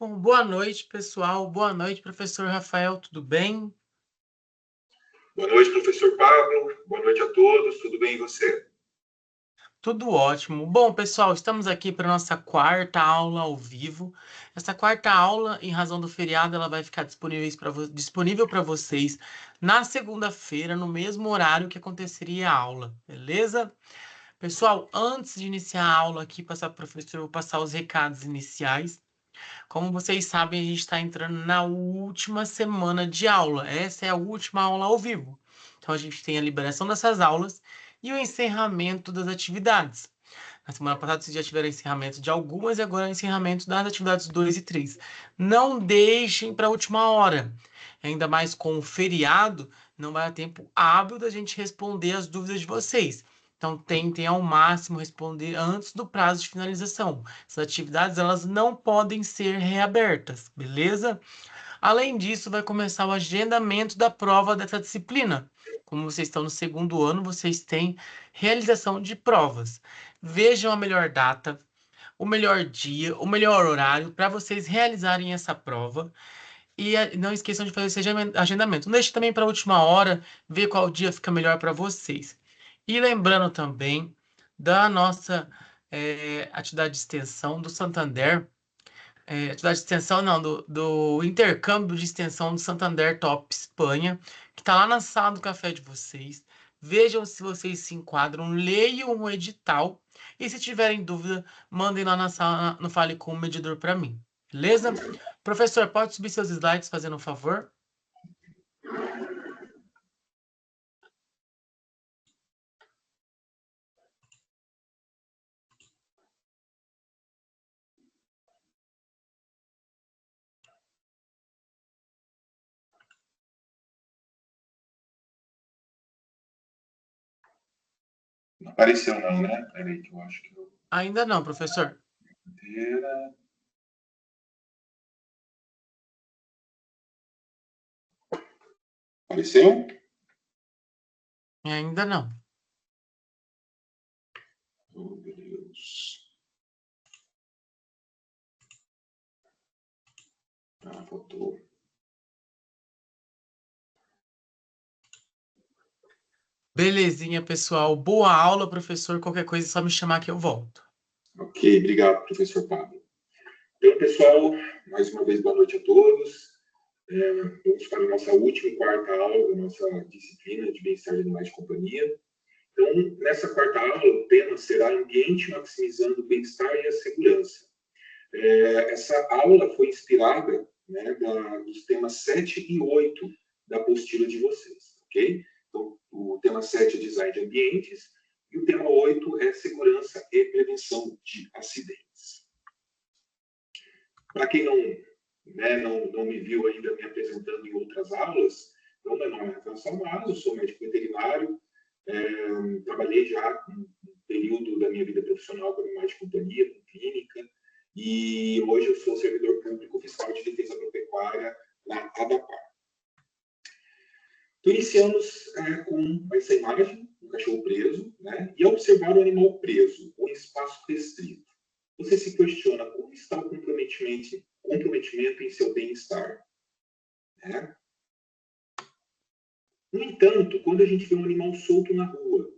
Bom, boa noite, pessoal. Boa noite, professor Rafael, tudo bem? Boa noite, professor Pablo. Boa noite a todos. Tudo bem e você? Tudo ótimo. Bom, pessoal, estamos aqui para nossa quarta aula ao vivo. Essa quarta aula, em razão do feriado, ela vai ficar disponível para vocês na segunda-feira, no mesmo horário que aconteceria a aula, beleza? Pessoal, antes de iniciar a aula aqui, passar para o professor, eu vou passar os recados iniciais. Como vocês sabem, a gente está entrando na última semana de aula. Essa é a última aula ao vivo. Então, a gente tem a liberação dessas aulas e o encerramento das atividades. Na semana passada, vocês já tiveram encerramento de algumas e agora é o encerramento das atividades 2 e 3. Não deixem para a última hora. Ainda mais com o feriado, não vai dar tempo hábil da gente responder as dúvidas de vocês. Então, tentem ao máximo responder antes do prazo de finalização. Essas atividades elas não podem ser reabertas, beleza? Além disso, vai começar o agendamento da prova dessa disciplina. Como vocês estão no segundo ano, vocês têm realização de provas. Vejam a melhor data, o melhor dia, o melhor horário para vocês realizarem essa prova. E não esqueçam de fazer esse agendamento. Não deixe também para a última hora, ver qual dia fica melhor para vocês. E lembrando também da nossa atividade de extensão do Santander, atividade de extensão não, do intercâmbio de extensão do Santander Top Espanha, que está lá na sala do café de vocês. Vejam se vocês se enquadram, leiam o edital e se tiverem dúvida, mandem lá na sala, no Fale com o Medidor para mim, beleza? Professor, pode subir seus slides fazendo um favor? Não apareceu não, né? Peraí que eu acho que eu... Ainda não, professor. Apareceu? Ainda não. Oh, meu Deus. Ah, faltou. Belezinha, pessoal. Boa aula, professor. Qualquer coisa é só me chamar que eu volto. Ok, obrigado, professor Pablo. Então, pessoal, mais uma vez, boa noite a todos. Vamos para a nossa última e quarta aula da nossa disciplina de bem-estar de animais de companhia. Então, nessa quarta aula, o tema será ambiente maximizando o bem-estar e a segurança. Essa aula foi inspirada, né, dos temas 7 e 8 da apostila de vocês, ok? Então, o tema 7 é design de ambientes e o tema 8 é segurança e prevenção de acidentes. Para quem não me viu ainda me apresentando em outras aulas, então, meu nome é Rafael Salmazo, sou médico veterinário, trabalhei já um período da minha vida profissional com animais de companhia, com clínica, e hoje eu sou servidor público fiscal de defesa agropecuária na ABAPAR. Então, iniciamos com essa imagem, um cachorro preso, né? E observar o animal preso, ou em espaço restrito. Você se questiona como está o comprometimento em seu bem-estar. Né? No entanto, quando a gente vê um animal solto na rua,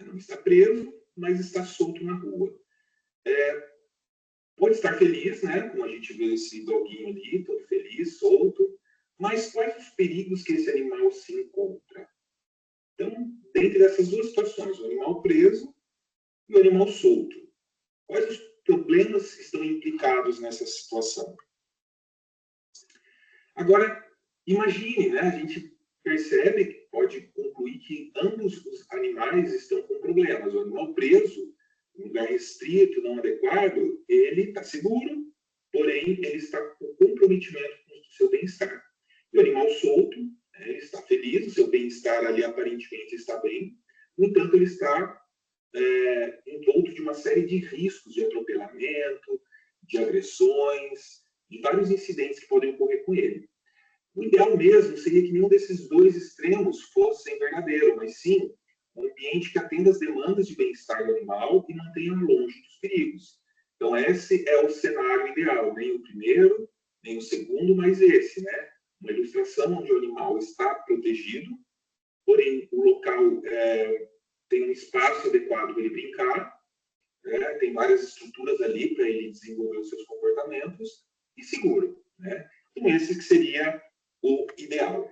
não está preso, mas está solto na rua, pode estar feliz, né? Como a gente vê esse doguinho ali, todo feliz, solto, mas quais os perigos que esse animal se encontra? Então, dentre essas duas situações, o animal preso e o animal solto, quais os problemas que estão implicados nessa situação? Agora, imagine, né? A gente percebe, pode concluir que ambos os animais estão com problemas. O animal preso, em lugar restrito, não adequado, ele está seguro, porém ele está com comprometimento com o seu bem-estar. E o animal solto, ele está feliz, o seu bem-estar ali aparentemente está bem, no entanto ele está envolto de uma série de riscos de atropelamento, de agressões, de vários incidentes que podem ocorrer com ele. O ideal mesmo seria que nenhum desses dois extremos fosse verdadeiro, mas sim um ambiente que atenda às demandas de bem-estar do animal e mantenha longe dos perigos. Então, esse é o cenário ideal, nem o primeiro, nem o segundo, mas esse, né? Uma ilustração onde o animal está protegido, porém o local tem um espaço adequado para ele brincar, né? Tem várias estruturas ali para ele desenvolver os seus comportamentos e seguro, né? Então, esse que seria o ideal.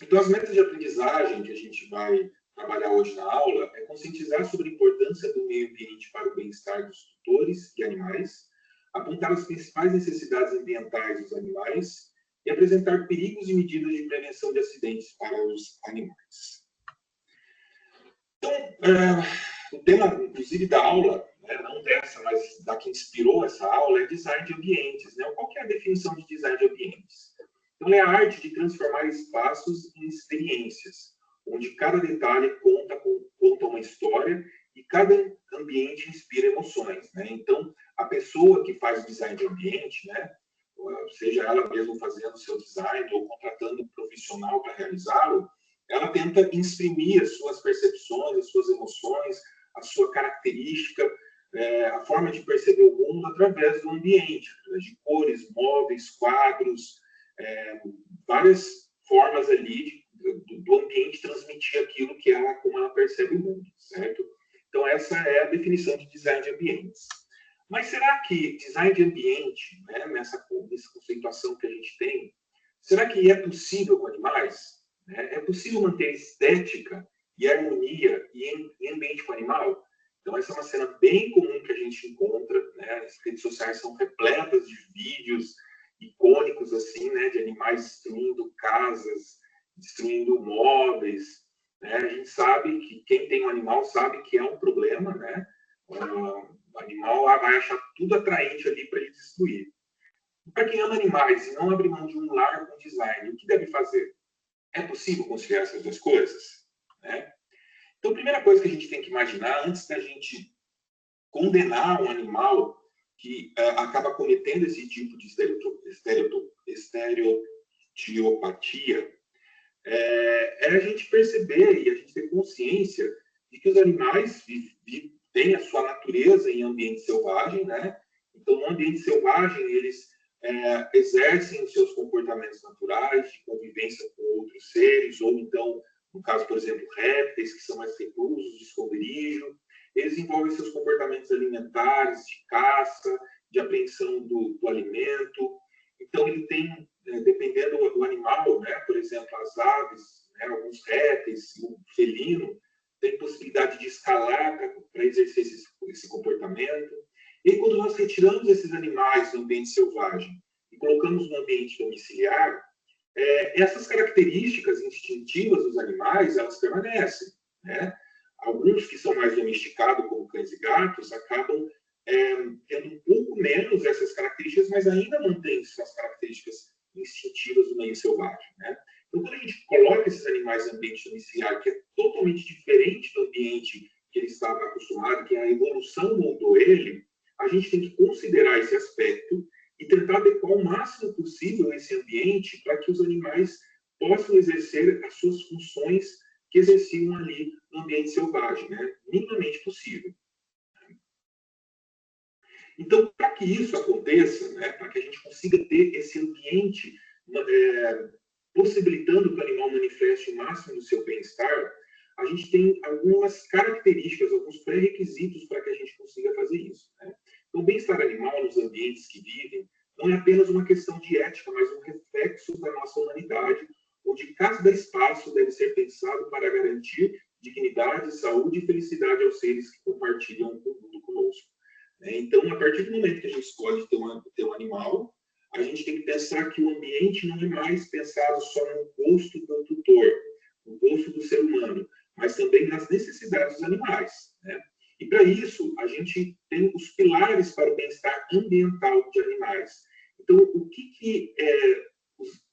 Então, as metas de aprendizagem que a gente vai trabalhar hoje na aula é conscientizar sobre a importância do meio ambiente para o bem-estar dos tutores e animais, apontar as principais necessidades ambientais dos animais e apresentar perigos e medidas de prevenção de acidentes para os animais. Então, o tema, inclusive, da aula, né, não dessa, mas da que inspirou essa aula, é design de ambientes. Né? Qual que é a definição de design de ambientes? Então, é a arte de transformar espaços em experiências, onde cada detalhe conta uma história e cada ambiente inspira emoções. Né? Então, a pessoa que faz o design de ambiente, né, seja ela mesma fazendo o seu design ou contratando um profissional para realizá-lo, ela tenta exprimir as suas percepções, as suas emoções, a sua característica, a forma de perceber o mundo através do ambiente, de cores, móveis, quadros, várias formas ali do ambiente transmitir aquilo que ela, como ela percebe o mundo, certo? Então, essa é a definição de design de ambientes. Mas será que design de ambiente, né, nessa conceituação que a gente tem, será que é possível com animais? É possível manter estética e harmonia em ambiente com animal? Então, essa é uma cena bem comum que a gente encontra, né? As redes sociais são repletas de vídeos icônicos, assim, né? De animais destruindo casas, destruindo móveis, né? A gente sabe que quem tem um animal sabe que é um problema, né? O animal vai achar tudo atraente ali para ele destruir. Para quem ama animais e não abre mão de um lar com design, o que deve fazer? É possível conciliar essas duas coisas? Né? Então, a primeira coisa que a gente tem que imaginar, antes da gente condenar um animal que acaba cometendo esse tipo de estereotipatia, é a gente perceber e a gente ter consciência de que os animais têm a sua natureza em ambiente selvagem, né? Então, no ambiente selvagem, eles exercem os seus comportamentos naturais de convivência com outros seres, ou então, no caso, por exemplo, répteis, que são mais reclusos, de esconderijo, eles envolvem seus comportamentos alimentares, de caça, de apreensão do alimento. Então, ele tem, dependendo do animal, né, por exemplo, as aves, né, alguns répteis, o felino, tem possibilidade de escalar para exercer esse comportamento. E quando nós retiramos esses animais do ambiente selvagem e colocamos no ambiente domiciliar, essas características instintivas dos animais, elas permanecem, né? Alguns que são mais domesticados, como cães e gatos, acabam tendo um pouco menos essas características, mas ainda mantêm suas características instintivas do meio selvagem, né? Então, quando a gente coloca esses animais no ambiente domiciliar, que é totalmente diferente do ambiente que ele estava acostumado, que a evolução moldou ele, a gente tem que considerar esse aspecto e tentar adequar o máximo possível esse ambiente para que os animais possam exercer as suas funções que exerciam ali no ambiente selvagem, né? Minimamente possível. Então, para que isso aconteça, né, para que a gente consiga ter esse ambiente possibilitando que o animal manifeste o máximo do seu bem-estar, a gente tem algumas características, alguns pré-requisitos para que a gente consiga fazer isso. Né? Então, o bem-estar animal nos ambientes que vivem não é apenas uma questão de ética, mas um reflexo da nossa humanidade, onde cada espaço deve ser pensado para garantir dignidade, saúde e felicidade aos seres que compartilham o mundo conosco. Então, a partir do momento que a gente escolhe ter um animal, a gente tem que pensar que o ambiente não é mais pensado só no gosto do tutor, no gosto do ser humano, mas também nas necessidades dos animais. Né? E, para isso, a gente tem os pilares para o bem-estar ambiental de animais. Então, o que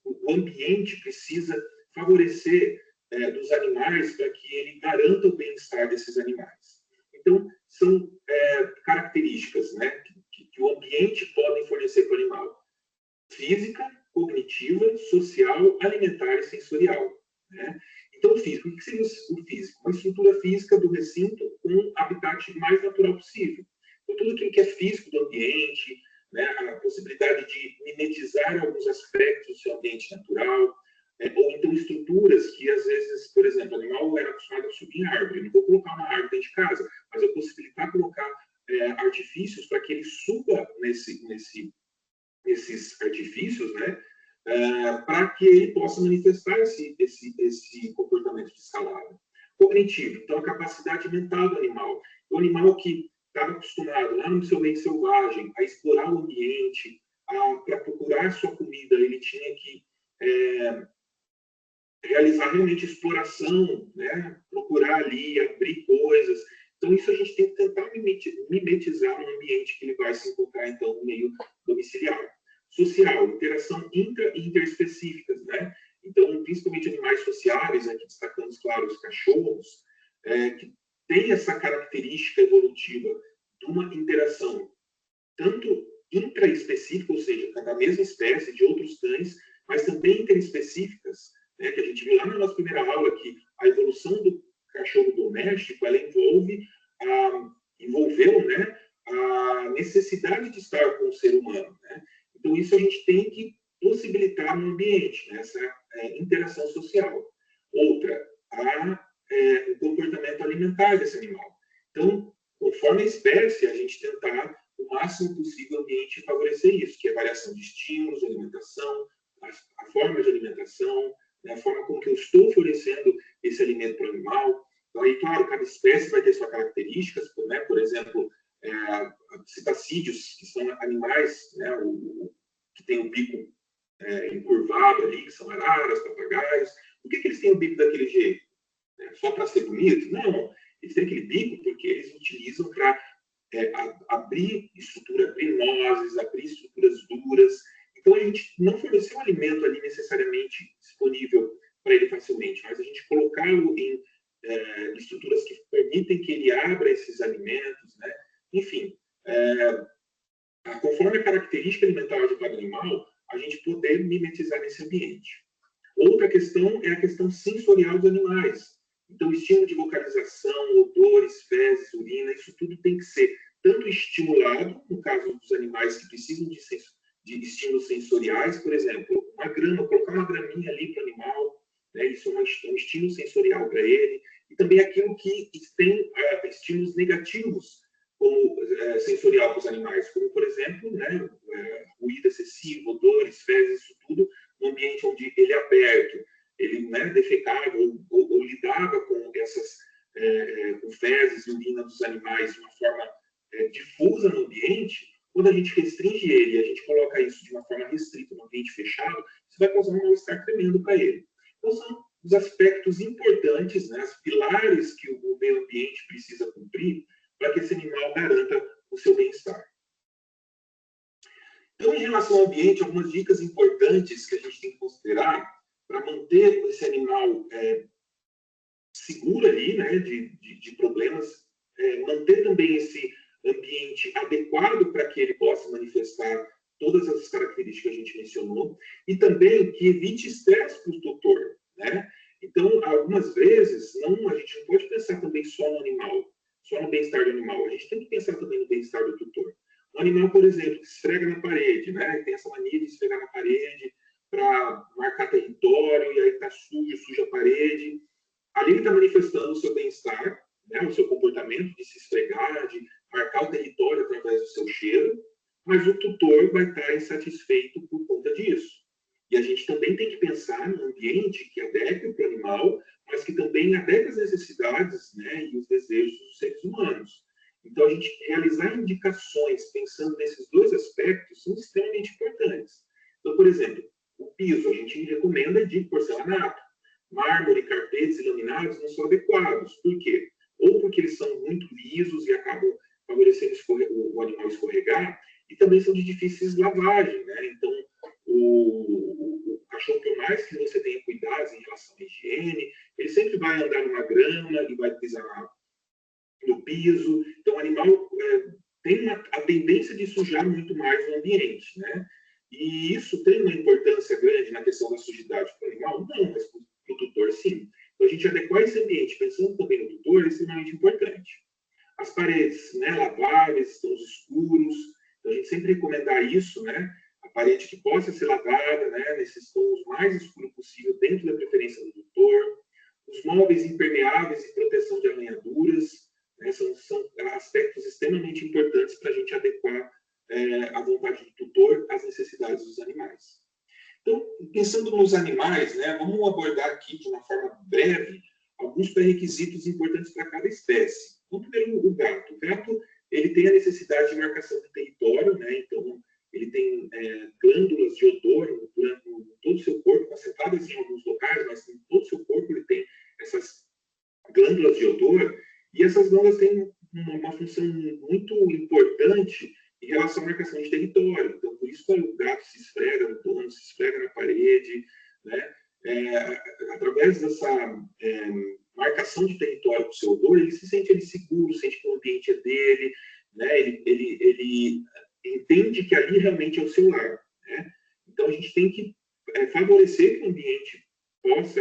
o ambiente precisa favorecer dos animais para que ele garanta o bem-estar desses animais? Então, são características, né, que o ambiente pode fornecer para o animal. Física, cognitiva, social, alimentar e sensorial. Né? Então, o físico. O que seria o físico? Uma estrutura física do recinto com um habitat mais natural possível. Então, tudo aquilo que é físico do ambiente, né, a possibilidade de mimetizar alguns aspectos do seu ambiente natural, ou então estruturas que, às vezes, por exemplo, o animal era acostumado a subir em árvore. Eu não vou colocar uma árvore dentro de casa, mas eu possibilitar colocar artifícios para que ele suba nesses artifícios, né, para que ele possa manifestar esse comportamento de escalada. Cognitivo, então a capacidade mental do animal. O animal que estava acostumado lá no seu meio selvagem a explorar o ambiente, para procurar sua comida, ele tinha que realizar realmente exploração, né? Procurar ali, abrir coisas. Então, isso a gente tem que tentar mimetizar no ambiente que ele vai se encontrar, então, no meio domiciliar. Social, interação intra e interespecíficas, né? Então, principalmente animais sociáveis, aqui destacamos, claro, os cachorros, que tem essa característica evolutiva de uma interação tanto intraespecífica, ou seja, da mesma espécie, de outros cães, mas também interespecíficas, né, que a gente viu lá na nossa primeira aula, que a evolução do cachorro doméstico, ela envolveu, né, a necessidade de estar com o ser humano. Né? Então, isso a gente tem que possibilitar no ambiente, né, essa interação social. Outra, o comportamento alimentar desse animal. Então, conforme a espécie, a gente tentar o máximo possível o ambiente favorecer isso, que é a variação de estímulos, alimentação, a forma de alimentação, né, a forma como que eu estou oferecendo esse alimento para o animal. Então, aí, claro, cada espécie vai ter suas características, né? Por exemplo, citacídeos, que são animais, né, que têm o bico encurvado ali, que são araras, papagaios. Por que eles têm o bico daquele jeito? Só para ser bonito? Não, eles têm aquele bico porque eles utilizam para abrir abrir estruturas duras. Então, a gente não fornecer um alimento ali necessariamente disponível para ele facilmente, mas a gente colocá-lo em estruturas que permitem que ele abra esses alimentos, né? Enfim, conforme a característica alimentar de cada animal, a gente poder mimetizar nesse ambiente. Outra questão é a questão sensorial dos animais. Então, estímulo de vocalização, odores, fezes, urina, isso tudo tem que ser tanto estimulado, no caso dos animais que precisam de estímulos sensoriais, por exemplo, uma grama, colocar uma graminha ali para o animal, né, isso é um estímulo sensorial para ele, e também aquilo que tem estímulos negativos como sensorial para os animais, como, por exemplo, né, ruído excessivo, odores, fezes, isso tudo, no ambiente onde ele é aberto, ele, né, defecava ou lidava com essas com fezes e urina dos animais de uma forma difusa no ambiente. Quando a gente restringe ele e a gente coloca isso de uma forma restrita no ambiente fechado, isso vai causar um mal-estar tremendo para ele. Então, são os aspectos importantes, né, os pilares que o meio ambiente precisa cumprir para que esse animal garanta o seu bem-estar. Então, em relação ao ambiente, algumas dicas importantes que a gente tem que considerar para manter esse animal seguro ali, né, de problemas, manter também esse ambiente adequado para que ele possa manifestar todas as características que a gente mencionou, e também que evite estresse para o tutor, né? Então, algumas vezes, a gente não pode pensar também só no animal, só no bem-estar do animal, a gente tem que pensar também no bem-estar do tutor. Um animal, por exemplo, que esfrega na parede, né? Tem essa mania de esfregar na parede para marcar território, e aí está suja a parede. Ali ele está manifestando o seu bem-estar, né? O seu comportamento de se esfregar, de marcar o território através do seu cheiro, mas o tutor vai estar insatisfeito por conta disso. E a gente também tem que pensar num ambiente que adeque para o animal, mas que também adeque às necessidades, né, e os desejos dos seres humanos. Então, a gente realizar indicações pensando nesses dois aspectos são extremamente importantes. Então, por exemplo, o piso, a gente recomenda de porcelanato. Mármore, carpetes e laminados não são adequados. Por quê? Ou porque eles são muito lisos e acabam favorecendo o animal escorregar, e também são de difíceis lavagem, né? Então, o cachorro, por mais que você tenha cuidados em relação à higiene, ele sempre vai andar numa grama e vai pisar no piso. Então, o animal tem a tendência de sujar muito mais o ambiente, né? E isso tem uma importância grande na questão da sujidade para o animal? Não, mas para o tutor, sim. Então, a gente adequar esse ambiente, pensando também no tutor, é extremamente importante. As paredes, né, laváveis, tons escuros, então a gente sempre recomendar isso, né? A parede que possa ser lavada, né, nesses tons mais escuros possível, dentro da preferência do tutor. Os móveis impermeáveis e proteção de arranhaduras, né, são aspectos extremamente importantes para a gente adequar a vontade do tutor às necessidades dos animais. Então, pensando nos animais, né, vamos abordar aqui de uma forma breve alguns pré-requisitos importantes para cada espécie. Então, primeiro, o gato. O gato, ele tem a necessidade de marcação de território, né, então ele tem glândulas de odor em todo o seu corpo, concentradas em alguns locais, mas em todo o seu corpo ele tem essas glândulas de odor, e essas glândulas têm uma função muito importante em relação à marcação de território. Então, por isso que o gato se esfrega no dono, se esfrega na parede, né? Através dessa marcação de território com o seu odor, ele se sente ali seguro, sente que o ambiente é dele, né? Ele entende que ali realmente é o seu lar, né? Então, a gente tem que favorecer que o ambiente possa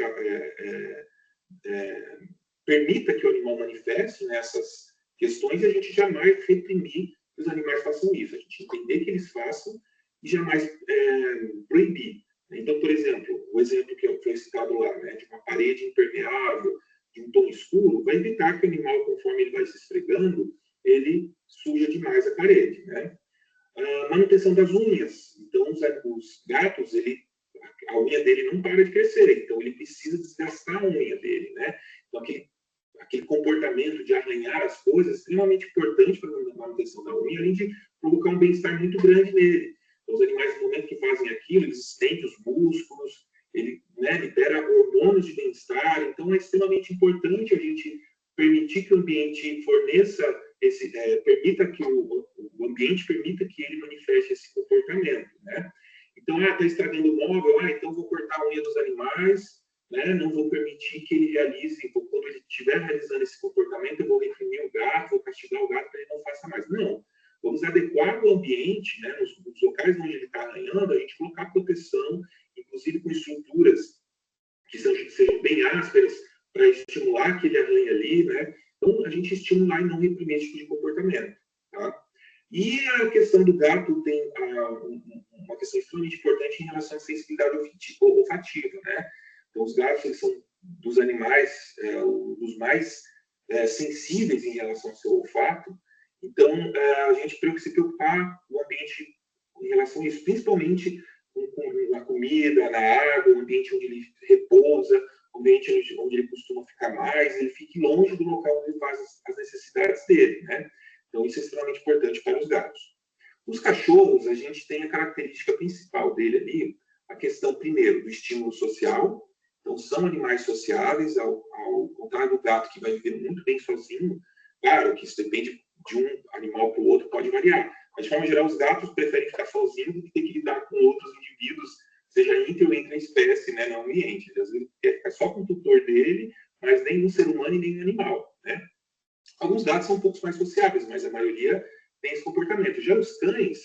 permita que o animal manifeste nessas questões e a gente jamais reprimir que os animais façam isso. A gente entender que eles façam e jamais proibir. Então, por exemplo, o exemplo que foi citado lá, né, de uma parede impermeável, de um tom escuro, vai evitar que o animal, conforme ele vai se esfregando, ele suja demais a parede, né? A manutenção das unhas. Então, os gatos, a unha dele não para de crescer, então ele precisa desgastar a unha dele, né? Então, aquele comportamento de arranhar as coisas é extremamente importante para a manutenção da unha, além de provocar um bem-estar muito grande nele. Então, os animais, no momento que fazem aquilo, eles estendem os músculos, ele, né, libera hormônios de bem-estar, então é extremamente importante a gente permitir que o ambiente forneça permita que o ambiente permita que ele manifeste esse comportamento, né? Então, está estragando o móvel, então vou cortar a unha dos animais, né? Não vou permitir que ele realize, quando ele estiver realizando esse comportamento, eu vou reprimir o gato, vou castigar o gato para ele não faça mais. Não, vamos adequar o ambiente, né? Nos locais onde ele está arranhando, a gente colocar proteção, inclusive com estruturas que sejam bem ásperas, para estimular que ele arranhe ali, né? Então, a gente estimular e não reprimir esse tipo de comportamento, tá? E a questão do gato tem uma questão extremamente importante em relação à sensibilidade olfativa, né? Então, os gatos, eles são dos animais, dos mais sensíveis em relação ao seu olfato. Então, a gente tem que se preocupar com o ambiente em relação a isso, principalmente na comida, na água, o ambiente onde ele repousa, o ambiente onde ele costuma ficar mais, ele fique longe do local onde ele faz as necessidades dele, né? Então, isso é extremamente importante para os gatos. Os cachorros, a gente tem a característica principal dele ali, a questão, primeiro, do estímulo social. Então, são animais sociáveis, ao contrário do gato, que vai viver muito bem sozinho. Claro que isso depende de um animal para o outro, pode variar. Mas, de forma geral, os gatos preferem ficar sozinhos do que ter que lidar com outros indivíduos, seja inter ou intra-espécie, né, no ambiente. Às vezes, ele quer ficar só com o tutor dele, mas nem um ser humano e nem um animal, né? Alguns gatos são um pouco mais sociáveis, mas a maioria tem esse comportamento. Já os cães,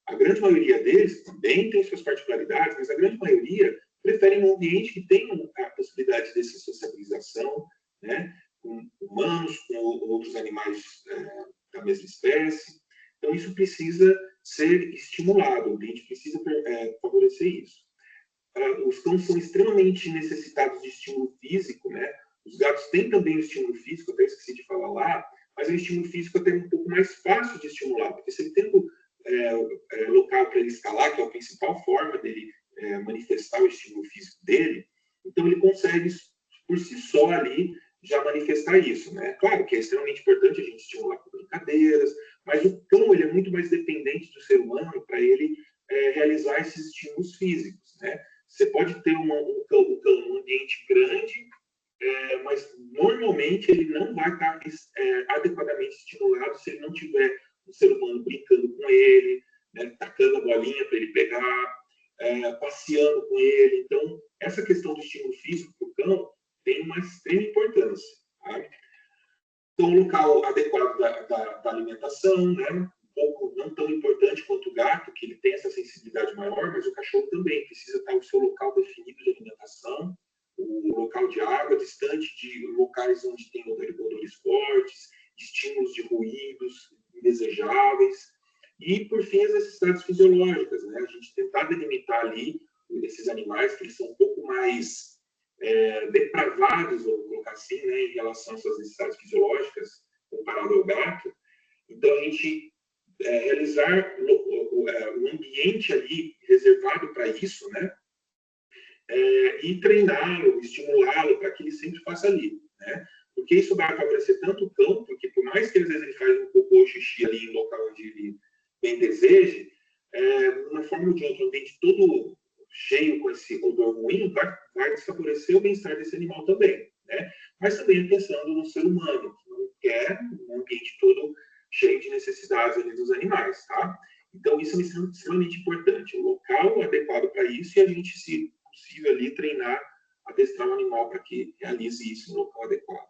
a grande maioria deles também tem suas particularidades, mas a grande maioria preferem um ambiente que tenha a possibilidade dessa sociabilização, né, com humanos, com outros animais da mesma espécie. Então, isso precisa ser estimulado, o ambiente precisa favorecer isso. Os cães são extremamente necessitados de estímulo físico, né? Os gatos têm também o estímulo físico, até esqueci de falar lá, mas o estímulo físico é até um pouco mais fácil de estimular, porque se ele tem local para ele escalar, que é a principal forma dele manifestar o estímulo físico dele, então ele consegue, por si só ali, já manifestar isso, né? Claro que é extremamente importante a gente estimular com brincadeiras, mas o cão ele é muito mais dependente do ser humano para ele realizar esses estímulos físicos, né? Você pode ter um cão num ambiente grande, mas normalmente ele não vai estar adequadamente estimulado se ele não tiver um ser humano brincando com ele, né, tacando a bolinha para ele pegar, passeando com ele. Então, essa questão do estímulo físico para o cão tem uma extrema importância. Tá? Então, o local adequado da alimentação, né, um pouco não tão importante quanto o gato, que ele tem essa sensibilidade maior, mas o cachorro também precisa estar o seu local definido de alimentação, o local de água, distante de locais onde tem odores fortes, estímulos de ruído, fim, as necessidades fisiológicas, né? A gente tentar delimitar ali esses animais que eles são um pouco mais depravados, vou colocar assim, né, em relação às suas necessidades fisiológicas, comparado ao gato. Então, a gente realizar um ambiente ali reservado para isso, né? E treiná-lo, estimulá-lo para que ele sempre faça ali, né? Porque isso vai favorecer tanto o cão, porque por mais que às vezes ele faz um cocô ou xixi ali em local onde ele bem deseje, de uma forma ou de outra, um ambiente todo cheio com esse odor ruim, vai desfavorecer o bem-estar desse animal também, né? Mas também pensando no ser humano, que não quer um ambiente todo cheio de necessidades ali dos animais, tá? Então, isso é extremamente importante, um local adequado para isso e a gente, se possível, ali treinar, adestrar o animal para que realize isso no local adequado.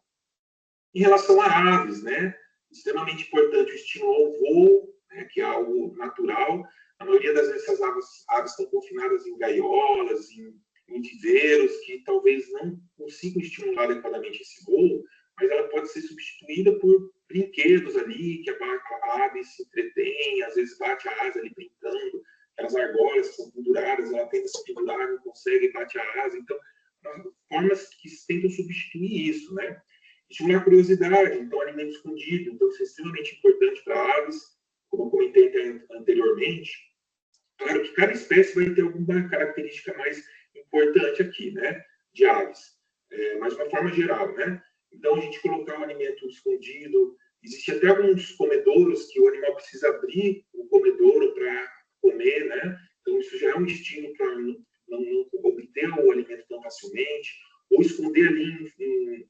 Em relação a aves, né? Extremamente importante o estímulo ao voo, né, que é algo natural. A maioria das vezes essas aves estão confinadas em gaiolas, em viveiros, que talvez não consigam estimular adequadamente esse voo, mas ela pode ser substituída por brinquedos ali, que a ave se entretém, às vezes bate a asa ali brincando, aquelas argolas que são penduradas, ela tenta se pendurar, não consegue, bate a asa. Então, formas que tentam substituir isso, né? Estimular a curiosidade, então, alimento escondido. Então, isso é extremamente importante para aves, como eu comentei anteriormente. Claro que cada espécie vai ter alguma característica mais importante aqui, né, de aves, mas de uma forma geral, né? Então, a gente colocar um alimento escondido, existe até alguns comedouros que o animal precisa abrir o comedouro para comer, né? Então, isso já é um estímulo para não obter o alimento tão facilmente, ou esconder ali em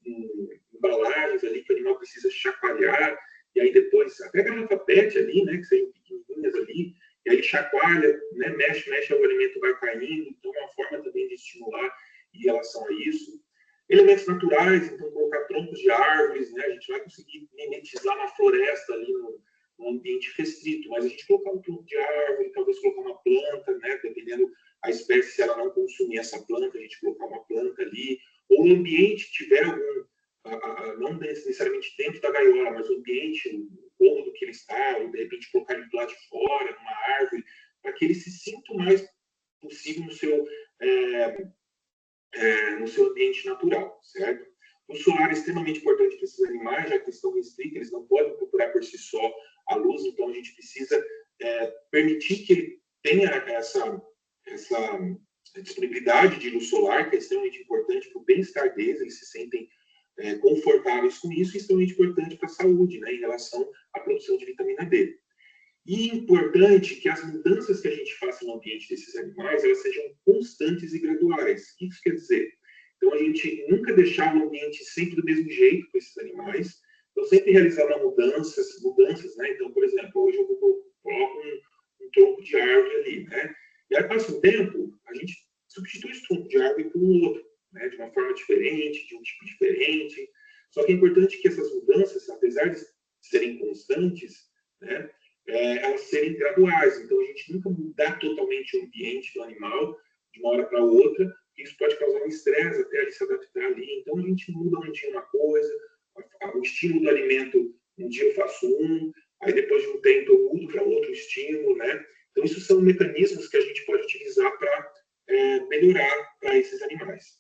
embalagens ali que o animal precisa chacoalhar, e aí depois, até garrafa PET ali, né, que sejam pequenininhas ali, e aí chacoalha, né, mexe, o alimento vai caindo, então é uma forma também de estimular em relação a isso. Elementos naturais, então colocar troncos de árvores, né, a gente vai conseguir mimetizar uma floresta ali num ambiente restrito, mas a gente colocar um tronco de árvore, talvez colocar uma planta, né, dependendo a espécie, se ela não consumir essa planta, a gente colocar uma planta ali, ou o ambiente tiver algum, não necessariamente dentro da gaiola, mas o ambiente, o cômodo que ele está, ou de repente colocar ele do lado de fora, numa árvore, para que ele se sinta o mais possível no seu ambiente natural, certo? O solar é extremamente importante para esses animais, já que eles estão restritos, eles não podem procurar por si só a luz, então a gente precisa permitir que ele tenha essa disponibilidade de luz solar, que é extremamente importante para o bem-estar deles, eles se sentem confortáveis com isso, e extremamente importante para a saúde, né, em relação à produção de vitamina D. E é importante que as mudanças que a gente faça no ambiente desses animais, elas sejam constantes e graduais. O que isso quer dizer? Então, a gente nunca deixar o ambiente sempre do mesmo jeito com esses animais, então sempre realizar mudanças, né? Então, por exemplo, hoje eu coloco um tronco de árvore ali, né? E aí passa um tempo, a gente substitui esse tronco de árvore por um outro, né? De uma forma diferente, de um tipo diferente. Só que é importante que essas mudanças, apesar de serem constantes, né, elas serem graduais. Então, a gente nunca mudar totalmente o ambiente do animal de uma hora para outra, isso pode causar um estresse até ele se adaptar ali. Então, a gente muda um dia uma coisa, o estímulo do alimento, um dia eu faço aí depois de um tempo eu mudo para outro estímulo, né? Então, isso são mecanismos que a gente pode utilizar para melhorar para esses animais.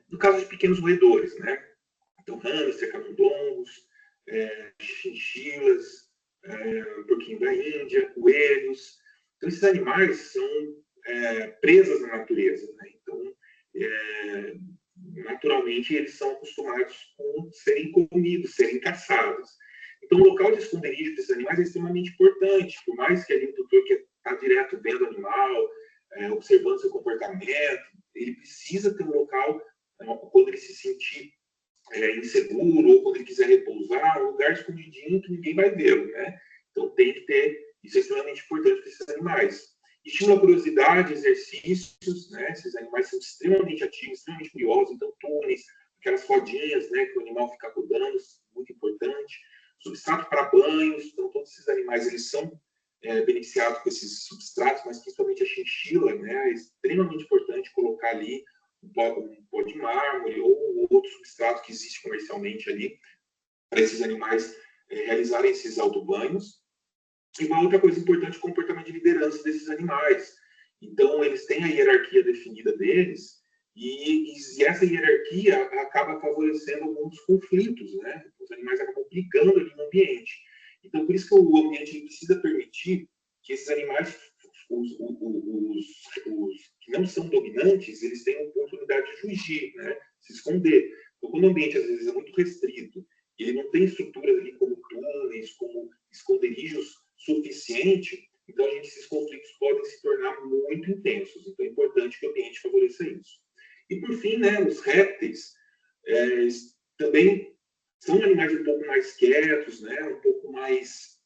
No caso de pequenos roedores, né? Então, hamster, camundongos, chinchilas, porquinho da Índia, coelhos. Então, esses animais são presas na natureza, né? Então, naturalmente, eles são acostumados com serem comidos, serem caçados. Então, o local de esconderijo desses animais é extremamente importante, por mais que ali o tutor que está direto vendo o animal, observando seu comportamento, ele precisa ter um local, quando ele se sentir inseguro, ou quando ele quiser repousar, um lugar escondidinho que ninguém vai vê-lo, né? Então tem que ter, isso é extremamente importante para esses animais. Estimula a curiosidade, exercícios, né? Esses animais são extremamente ativos, extremamente curiosos, então túneis, aquelas rodinhas, né, que o animal fica rodando, muito importante. Substrato para banhos, então todos esses animais, eles são beneficiados com esses substratos, mas principalmente a chinchila, né? É extremamente importante colocar ali um pó de mármore ou outro substrato que existe comercialmente ali para esses animais realizarem esses autobanhos. E uma outra coisa importante, o comportamento de liderança desses animais. Então, eles têm a hierarquia definida deles, e essa hierarquia acaba favorecendo alguns conflitos, né? Os animais acabam brigando ali no ambiente. Então, por isso que o ambiente precisa permitir que esses animais, os que não são dominantes, eles tenham a oportunidade de fugir, né? Se esconder. Então, quando o ambiente, às vezes, é muito restrito, e ele não tem estruturas ali como túneis, como esconderijos suficiente, então esses conflitos podem se tornar muito intensos. Então é importante que o ambiente favoreça isso. E por fim, né, os répteis também são animais um pouco mais quietos, né, um pouco mais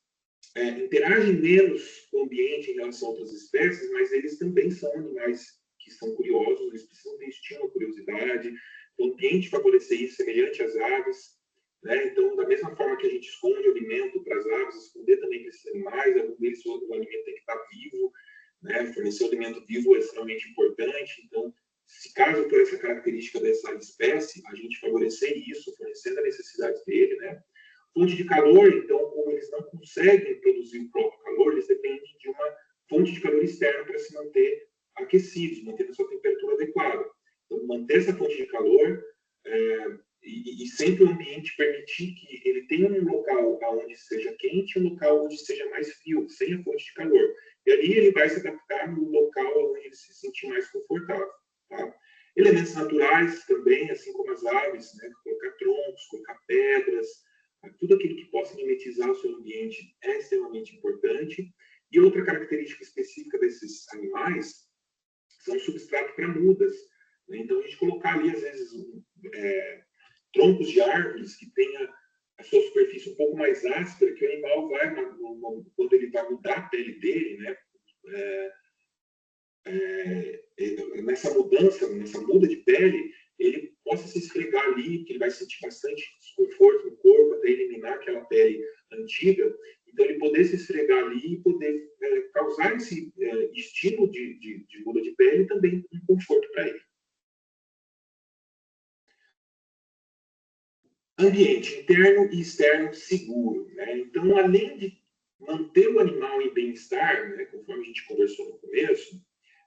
interagem menos com o ambiente em relação a outras espécies, mas eles também são animais que são curiosos, eles precisam ter estímulo, curiosidade, o ambiente favorecer isso, semelhante às aves. Né? Então, da mesma forma que a gente esconde alimento para as aves, esconder também para esses animais, algum deles o alimento tem que estar vivo, né? Fornecer o alimento vivo é extremamente importante. Então, se caso por essa característica dessa espécie, a gente favorecer isso, fornecendo a necessidade dele, né? Fonte de calor, então, como eles não conseguem produzir o próprio calor, eles dependem de uma fonte de calor externa para se manter aquecidos, manter a sua temperatura adequada. Então, manter essa fonte de calor e sempre o ambiente permitir que ele tenha um local onde seja quente e um local onde seja mais frio, sem a fonte de calor. E ali ele vai se adaptar no local onde ele se sentir mais confortável. Tá? Elementos naturais também, assim como as aves, né? Colocar troncos, colocar pedras, tudo aquilo que possa mimetizar o seu ambiente é extremamente importante. E outra característica específica desses animais são substrato para mudas. Né? Então, a gente colocar ali, às vezes, troncos de árvores que tenha a sua superfície um pouco mais áspera, que o animal vai, quando ele vai mudar a pele dele, né? Nessa mudança, nessa muda de pele, ele possa se esfregar ali, que ele vai sentir bastante desconforto no corpo, até eliminar aquela pele antiga. Então, ele poder se esfregar ali e poder causar esse estímulo de muda de pele e também um conforto para ele. Ambiente interno e externo seguro. Né? Então, além de manter o animal em bem-estar, né, conforme a gente conversou no começo,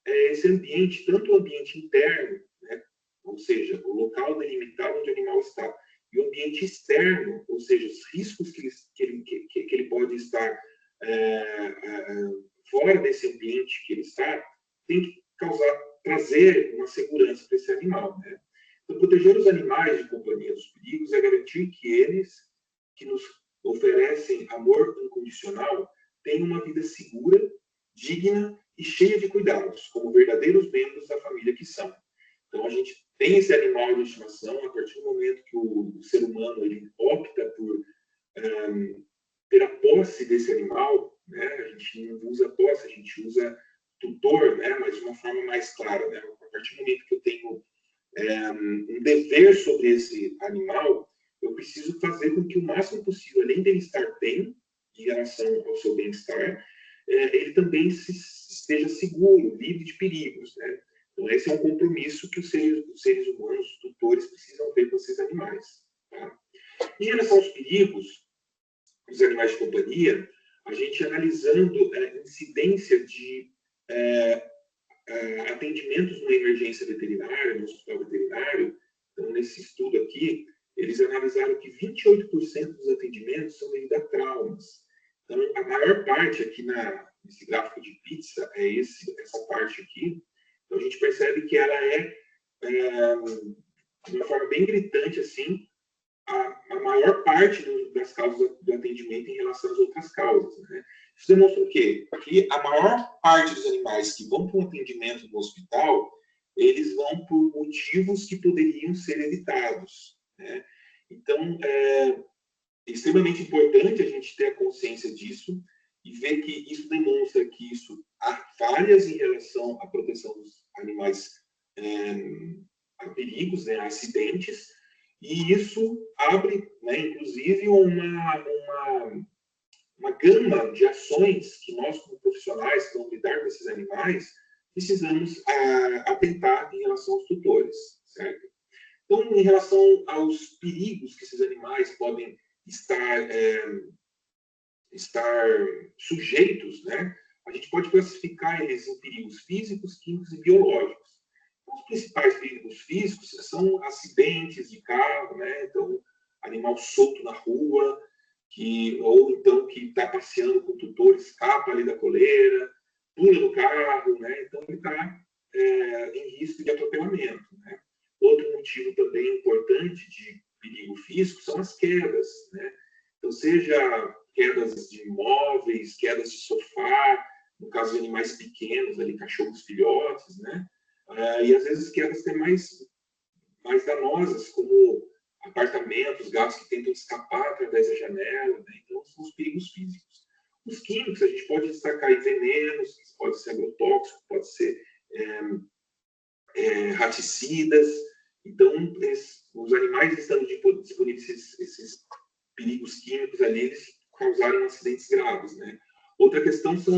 esse ambiente, tanto o ambiente interno, né, ou seja, o local delimitado onde o animal está, e o ambiente externo, ou seja, os riscos que ele pode estar fora desse ambiente que ele está, tem que trazer uma segurança para esse animal. Né? Então, proteger os animais de companhia dos perigos é garantir que eles, que nos oferecem amor incondicional, tenham uma vida segura, digna e cheia de cuidados, como verdadeiros membros da família que são. Então, a gente tem esse animal de estimação a partir do momento que o ser humano ele opta por ter a posse desse animal, né? A gente não usa posse, a gente usa tutor, né? Mas de uma forma mais clara. Né? A partir do momento que eu tenho um dever sobre esse animal, eu preciso fazer com que o máximo possível, além dele estar bem em relação ao seu bem-estar, ele também esteja seguro, livre de perigos. Né? Então, esse é um compromisso que os seres humanos, os tutores, precisam ter com esses animais. Tá? Em relação aos perigos dos animais de companhia, a gente analisando a incidência de atendimentos numa emergência veterinária, no hospital veterinário. Então, nesse estudo aqui, eles analisaram que 28% dos atendimentos são devido a traumas. Então, a maior parte aqui nesse gráfico de pizza é essa parte aqui. Então, a gente percebe que ela de uma forma bem gritante, assim, a maior parte das causas do atendimento em relação às outras causas. Né? Isso demonstra o quê? Que a maior parte dos animais que vão para um atendimento no hospital, eles vão por motivos que poderiam ser evitados. Né? Então, é extremamente importante a gente ter a consciência disso e ver que isso demonstra que há falhas em relação à proteção dos animais a perigos, né, a acidentes, e isso abre, né, inclusive, uma gama de ações que nós, como profissionais que vamos lidar com esses animais, precisamos atentar em relação aos tutores, certo? Então, em relação aos perigos que esses animais podem estar sujeitos, né, a gente pode classificar eles em perigos físicos, químicos e biológicos. Então, os principais perigos físicos são acidentes de carro, né, então, animal solto na rua, ou então que está passeando com o tutor, escapa ali da coleira, pula do carro, né, então ele está em risco de atropelamento, né. Outro motivo também importante de perigo físico são as quedas, né? Então, seja quedas de móveis, quedas de sofá, no caso de animais pequenos, ali, cachorros filhotes, né? E às vezes quedas até mais danosas, como apartamentos, gatos que tentam escapar através da janela, né? Então, são os perigos físicos. Os químicos, a gente pode destacar aí venenos, que pode ser agrotóxico, pode ser raticidas. Então, os animais estando disponíveis esses perigos químicos ali, eles causaram acidentes graves, né? Outra questão são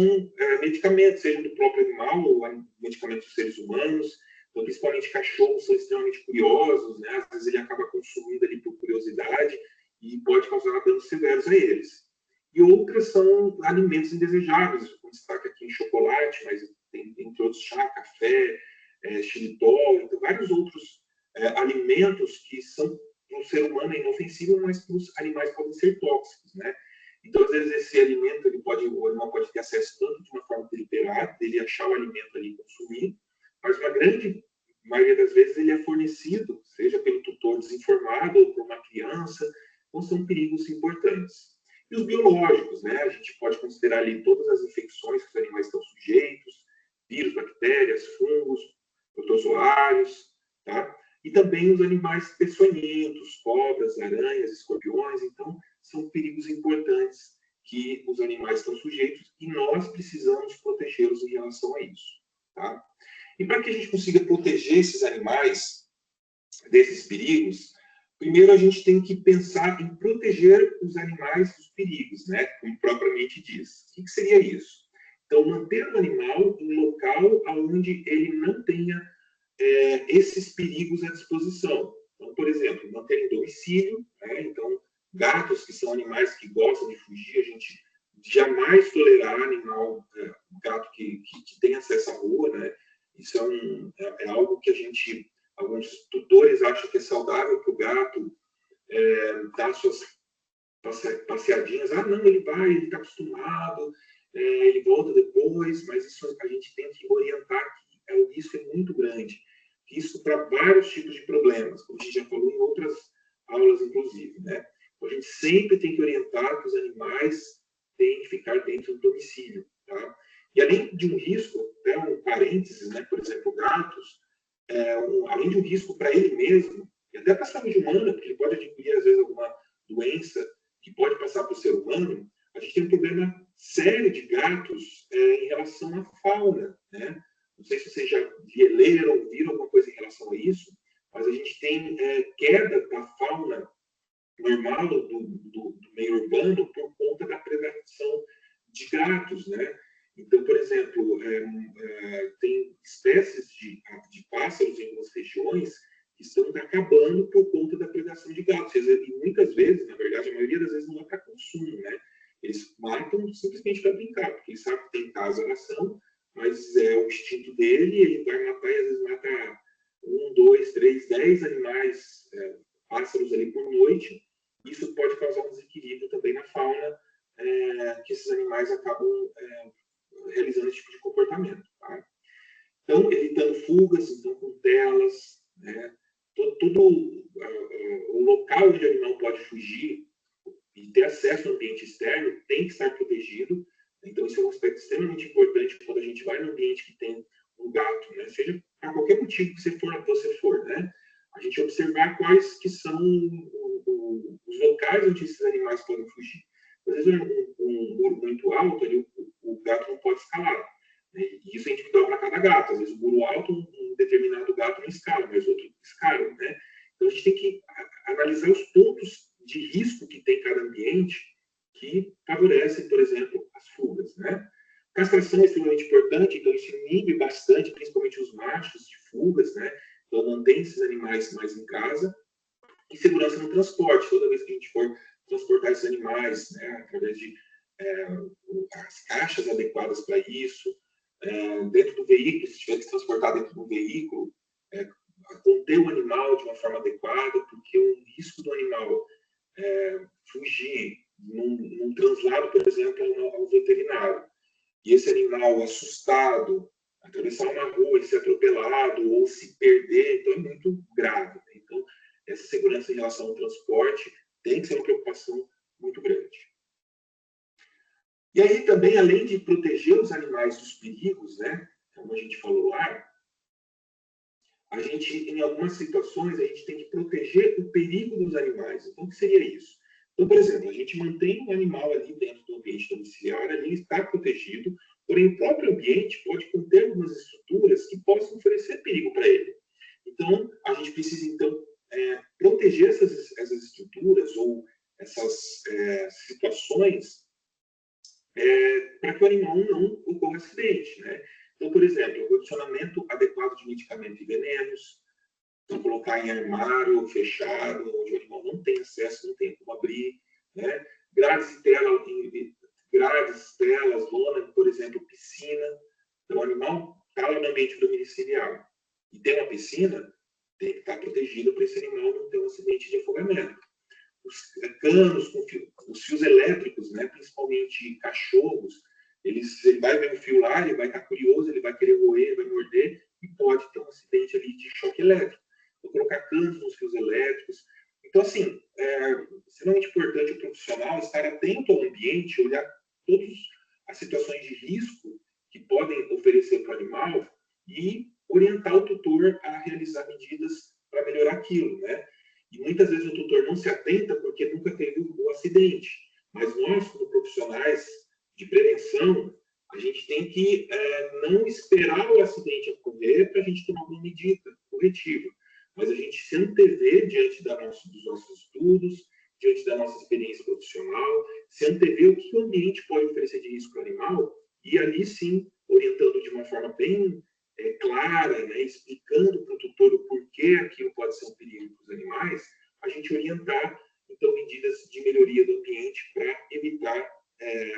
medicamentos, seja do próprio animal ou medicamentos dos seres humanos. Então, principalmente cachorros são extremamente curiosos, né? Às vezes ele acaba consumindo ali por curiosidade e pode causar danos severos a eles. E outras são alimentos indesejáveis, com destaque aqui em chocolate, mas tem, entre outros, chá, café, xilitol, então vários outros alimentos que são para o ser humano é inofensivo, mas para os animais podem ser tóxicos, né? Então, às vezes, esse alimento, o animal pode ter acesso tanto de uma forma deliberada, dele achar o alimento ali e consumir, mas uma grande maioria das vezes ele é fornecido, seja pelo tutor desinformado ou por uma criança, então são perigos importantes. E os biológicos, né? A gente pode considerar ali todas as infecções que os animais estão sujeitos, vírus, bactérias, fungos, protozoários, tá? E também os animais peçonhentos, cobras, aranhas, escorpiões. Então, são perigos importantes que os animais estão sujeitos e nós precisamos protegê-los em relação a isso, tá? E para que a gente consiga proteger esses animais desses perigos, primeiro a gente tem que pensar em proteger os animais dos perigos, né? Como propriamente diz. O que seria isso? Então, manter o animal em um local onde ele não tenha esses perigos à disposição. Então, por exemplo, manter em domicílio, né? Então, gatos, que são animais que gostam de fugir, a gente jamais tolerar gato que tem acesso à rua, né? Isso é algo que alguns tutores acham que é saudável, que o gato dá suas passeadinhas. Ah, não, ele está acostumado, ele volta depois, mas isso a gente tem que orientar que o risco é muito grande. Isso para vários tipos de problemas, como a gente já falou em outras aulas, inclusive, né? Então, a gente sempre tem que orientar que os animais têm que ficar dentro do domicílio, tá? E além de um risco, até um parênteses, né? Por exemplo, gatos, além de um risco para ele mesmo, e até para a saúde humana, porque ele pode adquirir, às vezes, alguma doença que pode passar para o ser humano, a gente tem um problema sério de gatos em relação à fauna, né? Não sei se vocês já leram ou viram alguma coisa em relação a isso, mas a gente tem queda da fauna normal do meio urbano por conta da predação de gatos, né? Então, por exemplo, tem espécies de pássaros em algumas regiões que estão acabando por conta da predação de gatos. E muitas vezes, na verdade, a maioria das vezes não é para consumo, né? Eles matam simplesmente para brincar, porque eles sabem que tem casa a ração, mas é o instinto dele, ele vai matar e às vezes mata 1, 2, 3, 10 animais, pássaros ali por noite. Isso pode causar um desequilíbrio também na fauna, que esses animais acabam realizando esse tipo de comportamento, tá? Então, evitando fugas, então com telas, né? O local onde o animal pode fugir e ter acesso ao ambiente externo tem que estar protegido. Então, isso é um aspecto extremamente importante quando a gente vai num ambiente que tem um gato, né? Seja por qualquer motivo que você for, né? A gente observar quais que são os locais onde esses animais podem fugir. Às vezes, um muro muito alto, ali, o gato não pode escalar. Né? E isso é individual para cada gato. Às vezes, o muro alto, um determinado gato não escala, mas outro escala, né? Então, a gente tem que analisar os pontos de risco que tem cada ambiente que favorecem, por exemplo, as fugas, né? Castração é extremamente importante, então isso inibe bastante, principalmente os machos, de fugas, né? Então, mantém esses animais mais em casa. E segurança no transporte. Toda vez que a gente for transportar esses animais, né, através de as caixas adequadas para isso, dentro do veículo, se tiver que transportar dentro do veículo, conter o animal de uma forma adequada, porque o risco do animal fugir num translado, por exemplo, ao veterinário, e esse animal assustado, atravessar uma rua e ser atropelado ou se perder, então é muito grave. Né? Então, essa segurança em relação ao transporte tem que ser uma preocupação muito grande. E aí também, além de proteger os animais dos perigos, né, como a gente falou lá, a gente, em algumas situações, a gente tem que proteger o perigo dos animais. Então, o que seria isso? Então, por exemplo, a gente mantém o animal ali dentro do ambiente domiciliar, ali está protegido, porém o próprio ambiente pode conter algumas estruturas que possam oferecer perigo para ele. Então, a gente precisa, então, proteger essas estruturas ou essas situações para que o animal não ocorra acidente, né? Então, por exemplo, o condicionamento adequado de medicamentos e venenos, então colocar em armário fechado, onde o animal não tem acesso, não tem como abrir, né? Grades, telas, lona, por exemplo, piscina. Então, o animal está lá no ambiente domiciliar e tem uma piscina, tem que estar protegido para esse animal não ter um acidente de afogamento. Os canos, os fios elétricos, né, principalmente cachorros, ele vai ver um fio lá, ele vai estar curioso, ele vai querer roer, vai morder e pode ter um acidente ali de choque elétrico. Vou colocar canos nos fios elétricos. Então, assim, é extremamente importante o profissional estar atento ao ambiente, olhar todas as situações de risco que podem oferecer para o animal e orientar o tutor a realizar medidas para melhorar aquilo, né? E muitas vezes o tutor não se atenta porque nunca teve o acidente. Mas nós, como profissionais de prevenção, a gente tem que não esperar o acidente ocorrer para a gente tomar uma medida corretiva. Mas a gente se antever diante dos nossos estudos, diante da nossa experiência profissional, se antever o que o ambiente pode oferecer de risco para o animal e ali sim, orientando de uma forma bem clara, né, explicando para o tutor o porquê aquilo pode ser um perigo para os animais, a gente orientar, então, medidas de melhoria do ambiente para evitar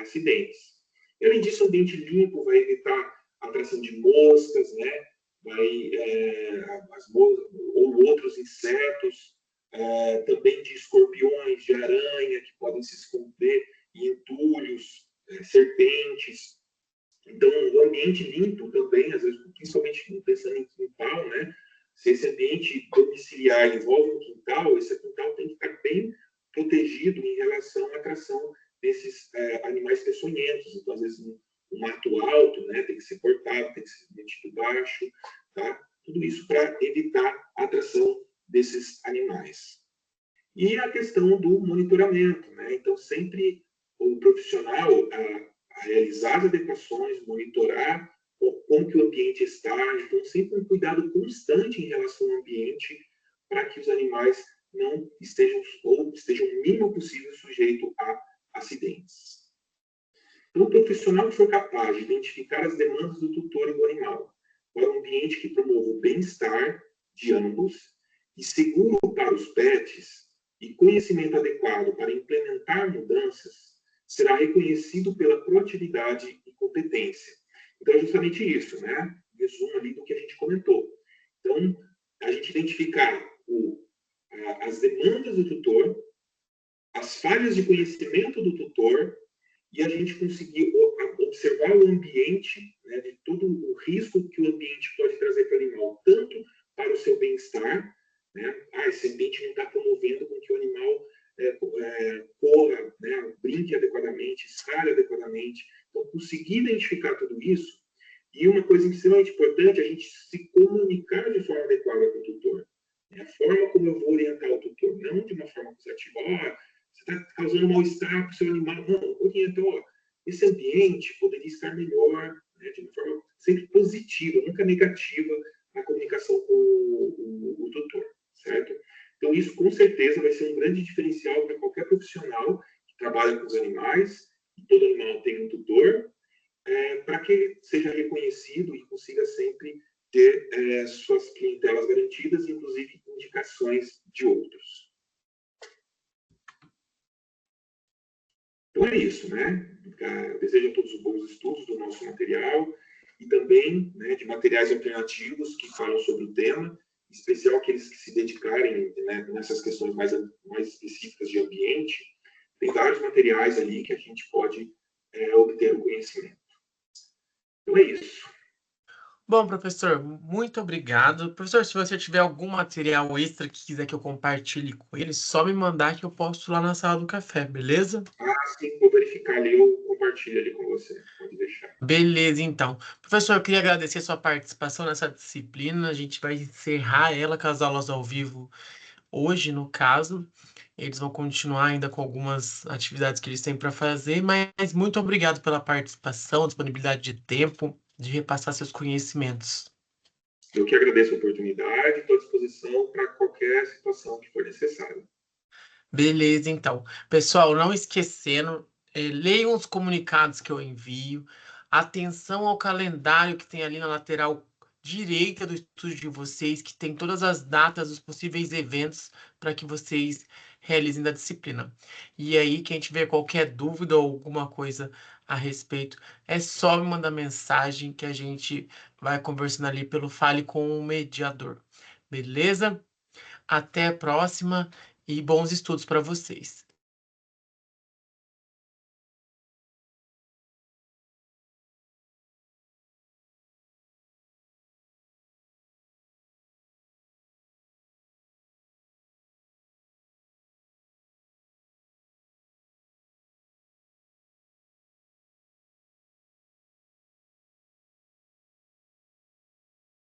acidentes. E, além disso, o ambiente limpo vai evitar a atração de moscas, né, ou outros insetos, também de escorpiões, de aranha, que podem se esconder em entulhos, serpentes. Então, o ambiente limpo também, às vezes, principalmente pensando em quintal, né? Se esse ambiente domiciliar envolve um quintal, esse quintal tem que estar bem protegido em relação à atração desses animais peçonhentos. Então, às vezes, um mato alto, né? Tem que ser cortado, tem que ser mantido baixo, tá? Tudo isso para evitar a atração desses animais. E a questão do monitoramento, né? Então, sempre o profissional a realizar as adequações, monitorar como que o ambiente está, então sempre um cuidado constante em relação ao ambiente para que os animais não estejam, ou estejam o mínimo possível sujeitos a acidentes. Então, o profissional que for capaz de identificar as demandas do tutor e do animal para um ambiente que promova o bem-estar de ambos e seguro para os pets e conhecimento adequado para implementar mudanças, será reconhecido pela proatividade e competência. Então, é justamente isso, né? Resumo ali do que a gente comentou. Então, a gente identificar as demandas do tutor, as falhas de conhecimento do tutor e a gente conseguir observar o ambiente, né, de todo o risco que o ambiente pode trazer para o animal, tanto para o seu bem-estar, né? Esse ambiente não está promovendo com que o animal corra, né, brinque adequadamente, escale adequadamente. Então, conseguir identificar tudo isso. E uma coisa extremamente importante, a gente se comunicar de forma adequada com o tutor. A forma como eu vou orientar o tutor, não de uma forma acusativa, você está causando mal-estar para o seu animal. Não, orienta, esse ambiente poderia estar melhor, né, de uma forma sempre positiva, nunca negativa, na comunicação com o tutor, certo? Então, isso com certeza vai ser um grande diferencial para qualquer profissional que trabalha com os animais, e todo animal tem um tutor, para que ele seja reconhecido e consiga sempre ter suas clientelas garantidas, inclusive indicações de outros. Então é isso, né? Desejo a todos os bons estudos do nosso material e também, né, de materiais alternativos que falam sobre o tema, em especial aqueles que se dedicarem, né, nessas questões mais específicas de ambiente. Tem vários materiais ali que a gente pode obter o conhecimento. Então é isso. Bom, professor, muito obrigado. Professor, se você tiver algum material extra que quiser que eu compartilhe com ele, só me mandar que eu posto lá na sala do café, beleza? Ah, sim, vou verificar ali, eu compartilho ali com você. Pode deixar. Beleza, então. Professor, eu queria agradecer a sua participação nessa disciplina. A gente vai encerrar ela com as aulas ao vivo hoje, no caso. Eles vão continuar ainda com algumas atividades que eles têm para fazer, mas muito obrigado pela participação, disponibilidade de tempo, de repassar seus conhecimentos. Eu que agradeço a oportunidade, estou à disposição para qualquer situação que for necessária. Beleza, então. Pessoal, não esquecendo, leiam os comunicados que eu envio. Atenção ao calendário que tem ali na lateral direita do estúdio de vocês, que tem todas as datas dos possíveis eventos para que vocês realizem da disciplina. E aí, quem tiver qualquer dúvida ou alguma coisa a respeito, é só me mandar mensagem que a gente vai conversando ali pelo Fale com o Mediador. Beleza? Até a próxima e bons estudos para vocês.